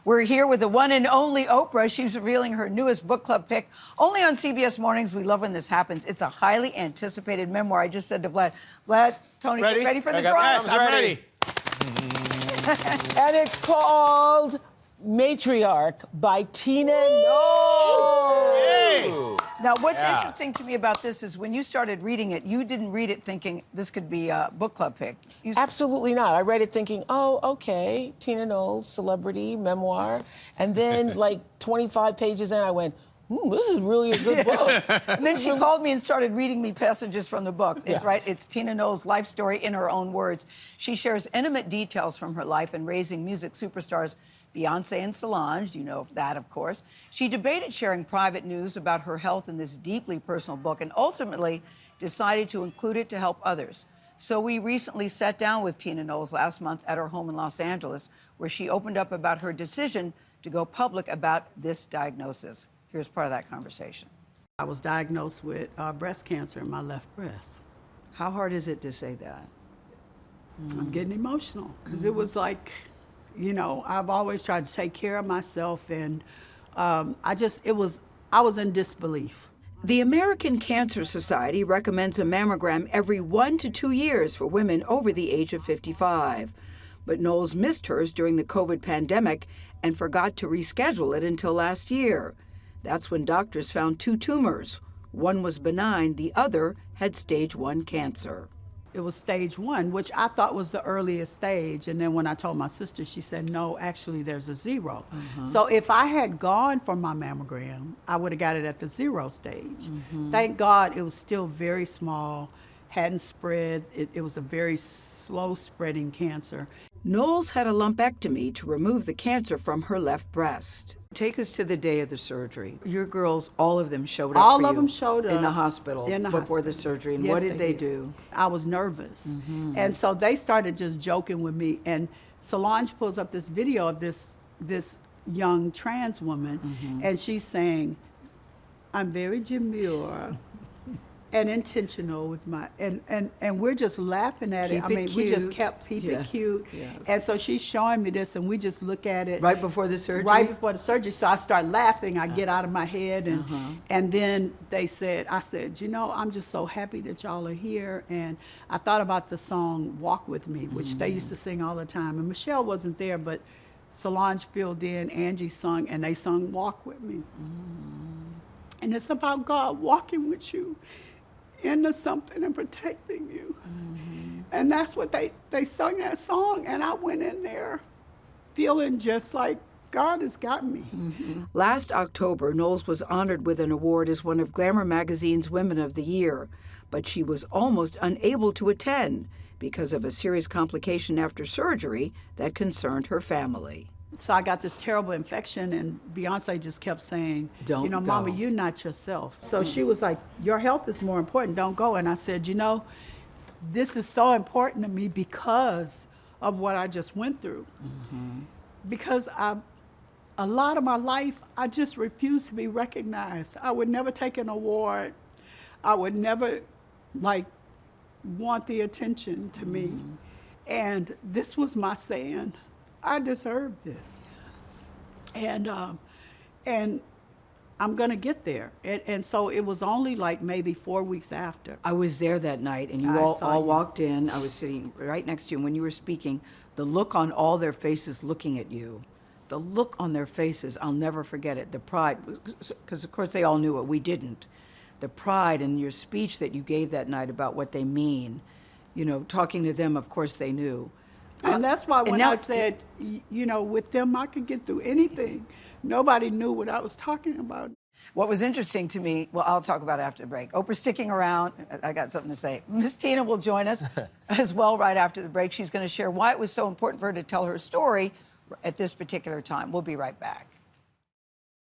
We're here with the one and only Oprah. She's revealing her newest book club pick only on CBS Mornings. We love when this happens. It's a highly anticipated memoir. I just said to Vlad, Tony, get ready for the draw. Yes, I'm ready. And it's called Matriarch by Tina Knowles. Hey. Now, what's interesting to me about this is when you started reading it, you didn't read it thinking this could be a book club pick. Absolutely not. I read it thinking, oh, okay, Tina Knowles, celebrity, memoir. And then, like, 25 pages in, I went, this is really a good book. And then she called me and started reading me passages from the book. It's right. It's Tina Knowles' life story in her own words. She shares intimate details from her life in raising music superstars Beyoncé and Solange. You know that, of course. She debated sharing private news about her health in this deeply personal book and ultimately decided to include it to help others. So we recently sat down with Tina Knowles last month at her home in Los Angeles, where she opened up about her decision to go public about this diagnosis. Here's part of that conversation. I was diagnosed with breast cancer in my left breast. How hard is it to say that? I'm getting emotional because it was like, you know, I've always tried to take care of myself, and I was in disbelief. The American Cancer Society recommends a mammogram every 1 to 2 years for women over the age of 55. But Knowles missed hers during the COVID pandemic and forgot to reschedule it until last year. That's when doctors found 2 tumors. One was benign, the other had stage 1 cancer. It was stage 1, which I thought was the earliest stage. And then when I told my sister, she said, no, actually there's a 0. So if I had gone for my mammogram, I would have got it at the 0 stage. Thank God it was still very small, hadn't spread. It was a very slow spreading cancer. Knowles had a lumpectomy to remove the cancer from her left breast. Take us to the day of the surgery. Your girls, all of them showed up All for you of them showed up in the hospital before the surgery. And Yes, what did they do? I was nervous. And so they started just joking with me. And Solange pulls up this video of this young trans woman, and she's saying, I'm very demure and intentional with my, and we're just laughing at it. I mean, we just kept keep it cute. Yes. And so she's showing me this, and we just look at it. Right before the surgery? Right before the surgery. So I start laughing. I get out of my head, and then I said, you know, I'm just so happy that y'all are here. And I thought about the song Walk With Me, which they used to sing all the time. And Michelle wasn't there, but Solange filled in, Angie sung, and they sung Walk With Me. And it's about God walking with you into something and protecting you. And that's what they sung that song, and I went in there feeling just like God has got me. Last October, Knowles was honored with an award as one of Glamour magazine's Women of the Year, but she was almost unable to attend because of a serious complication after surgery that concerned her family. So I got this terrible infection, and Beyoncé just kept saying, you know, Mama, you're not yourself. So she was like, your health is more important, don't go. And I said, you know, this is so important to me because of what I just went through. Because a lot of my life, I just refused to be recognized. I would never take an award. I would never, like, want the attention to me. And this was my saying, I deserve this, and I'm gonna get there. And so it was only like maybe 4 weeks after. I was there that night, and you all walked in. I was sitting right next to you, and when you were speaking, the look on all their faces looking at you, the look on their faces, I'll never forget it. The pride, because of course they all knew it, we didn't. The pride in your speech that you gave that night about what they mean, you know, talking to them, of course they knew. And that's why when I said, you know, with them I could get through anything, nobody knew what I was talking about. What was interesting to me, well, I'll talk about it after the break. Oprah's sticking around. I got something to say. Miss Tina will join us as well right after the break. She's going to share why it was so important for her to tell her story at this particular time. We'll be right back.